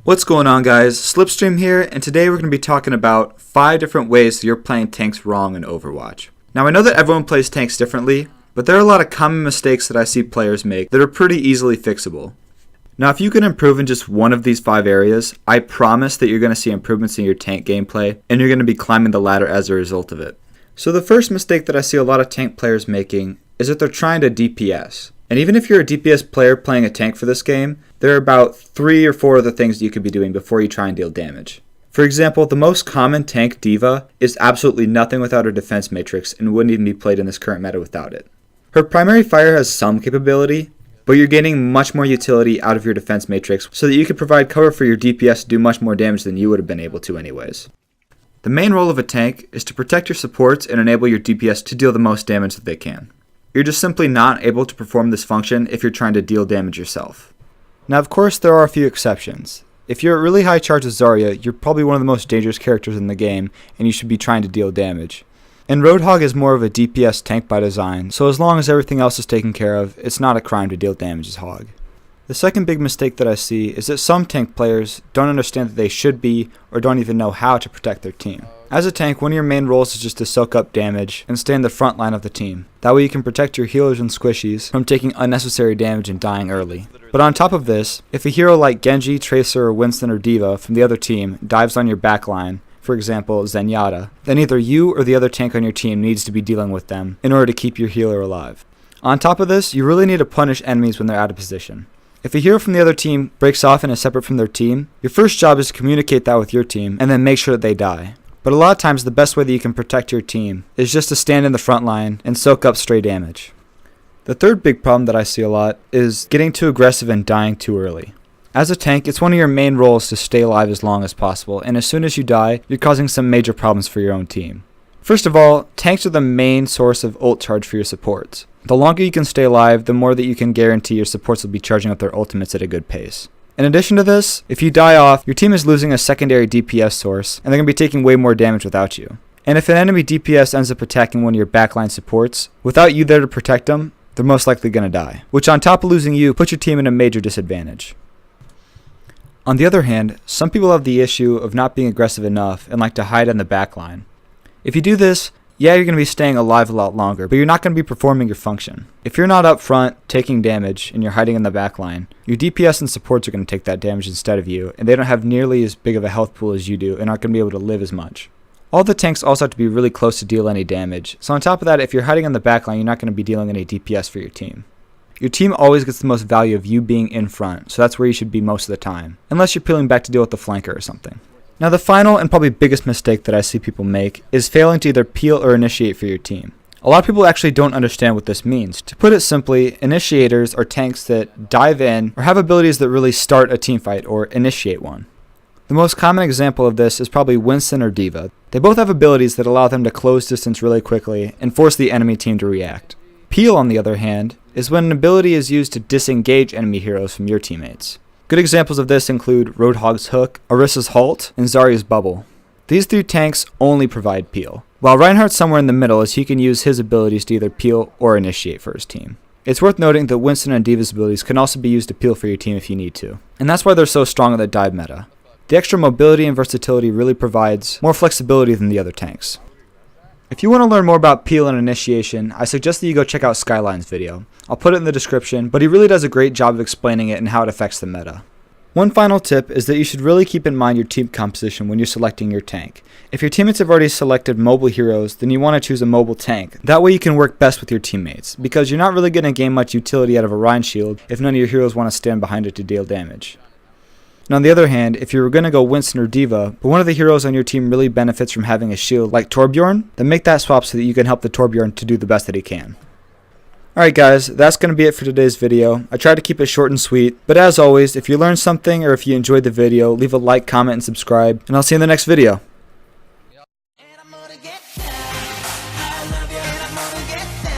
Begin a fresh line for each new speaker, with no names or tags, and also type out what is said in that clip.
What's going on, guys? Slipstream here, and today we're going to be talking about 5 different ways that you're playing tanks wrong in Overwatch. Now, I know that everyone plays tanks differently, but there are a lot of common mistakes that I see players make that are pretty easily fixable. Now, if you can improve in just one of these 5 areas, I promise that you're going to see improvements in your tank gameplay, and you're going to be climbing the ladder as a result of it. So the first mistake that I see a lot of tank players making is that they're trying to DPS. And even if you're a DPS player playing a tank for this game, there are about 3 or 4 other things that you could be doing before you try and deal damage. For example, the most common tank, D.Va, is absolutely nothing without her defense matrix and wouldn't even be played in this current meta without it. Her primary fire has some capability, but you're gaining much more utility out of your defense matrix so that you can provide cover for your DPS to do much more damage than you would have been able to anyways. The main role of a tank is to protect your supports and enable your DPS to deal the most damage that they can. You're just simply not able to perform this function if you're trying to deal damage yourself. Now, of course, there are a few exceptions. If you're at really high charge with Zarya, you're probably one of the most dangerous characters in the game, and you should be trying to deal damage. And Roadhog is more of a DPS tank by design, so as long as everything else is taken care of, it's not a crime to deal damage as Hog. The second big mistake that I see is that some tank players don't understand that they should be, or don't even know how to protect their team. As a tank, one of your main roles is just to soak up damage and stay in the front line of the team. That way you can protect your healers and squishies from taking unnecessary damage and dying early. But on top of this, if a hero like Genji, Tracer, or Winston, or D.Va from the other team dives on your backline, for example Zenyatta, then either you or the other tank on your team needs to be dealing with them in order to keep your healer alive. On top of this, you really need to punish enemies when they're out of position. If a hero from the other team breaks off and is separate from their team, your first job is to communicate that with your team and then make sure that they die. But a lot of times the best way that you can protect your team is just to stand in the front line and soak up stray damage. The third big problem that I see a lot is getting too aggressive and dying too early. As a tank, it's one of your main roles to stay alive as long as possible, and as soon as you die, you're causing some major problems for your own team. First of all, tanks are the main source of ult charge for your supports. The longer you can stay alive, the more that you can guarantee your supports will be charging up their ultimates at a good pace. In addition to this, if you die off, your team is losing a secondary DPS source, and they're going to be taking way more damage without you. And if an enemy DPS ends up attacking one of your backline supports, without you there to protect them, they're most likely going to die, which on top of losing you, puts your team in a major disadvantage. On the other hand, some people have the issue of not being aggressive enough and like to hide in the backline. If you do this, yeah, you're going to be staying alive a lot longer, but you're not going to be performing your function. If you're not up front taking damage and you're hiding in the backline, your DPS and supports are going to take that damage instead of you, and they don't have nearly as big of a health pool as you do and aren't going to be able to live as much. All the tanks also have to be really close to deal any damage, so on top of that, if you're hiding in the backline, you're not going to be dealing any DPS for your team. Your team always gets the most value of you being in front, so that's where you should be most of the time, unless you're peeling back to deal with the flanker or something. Now, the final and probably biggest mistake that I see people make is failing to either peel or initiate for your team. A lot of people actually don't understand what this means. To put it simply, initiators are tanks that dive in or have abilities that really start a teamfight or initiate one. The most common example of this is probably Winston or D.Va. They both have abilities that allow them to close distance really quickly and force the enemy team to react. Peel, on the other hand, is when an ability is used to disengage enemy heroes from your teammates. Good examples of this include Roadhog's Hook, Orisa's Halt, and Zarya's Bubble. These 3 tanks only provide peel, while Reinhardt's somewhere in the middle as he can use his abilities to either peel or initiate for his team. It's worth noting that Winston and D.Va's abilities can also be used to peel for your team if you need to, and that's why they're so strong in the dive meta. The extra mobility and versatility really provides more flexibility than the other tanks. If you want to learn more about peel and initiation, I suggest that you go check out Skyline's video. I'll put it in the description, but he really does a great job of explaining it and how it affects the meta. One final tip is that you should really keep in mind your team composition when you're selecting your tank. If your teammates have already selected mobile heroes, then you want to choose a mobile tank. That way you can work best with your teammates, because you're not really going to gain much utility out of a Rein shield if none of your heroes want to stand behind it to deal damage. Now, on the other hand, if you're going to go Winston or D.Va, but one of the heroes on your team really benefits from having a shield like Torbjorn, then make that swap so that you can help the Torbjorn to do the best that he can. Alright guys, that's going to be it for today's video. I tried to keep it short and sweet, but as always, if you learned something or if you enjoyed the video, leave a like, comment, and subscribe, and I'll see you in the next video.
And I'm gonna get down. I love you and I'm gonna get down.